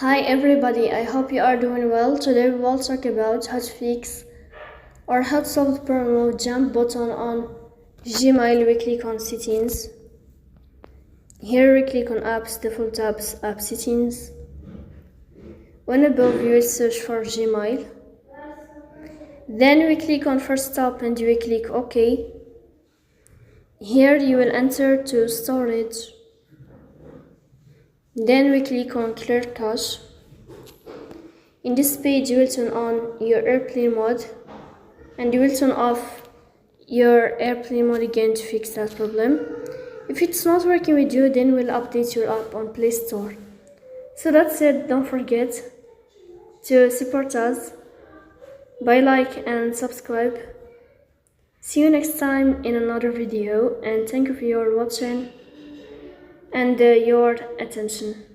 Hi everybody, I hope you are doing well. Today we will talk about how to fix or how to solve the problem of jump button on Gmail. We click on settings. Here we click on apps, default apps, app settings. When above you will search for Gmail. Then we click on first stop and we click OK. Here you will enter to storage. Then we click on clear cache. In this page you will turn on your airplane mode and you will turn off your airplane mode again to fix that problem. If it's not working with you, then we'll update your app on Play Store. So that's it. Don't forget to support us by like and subscribe. See you next time in another video, and thank you for your watching and your attention.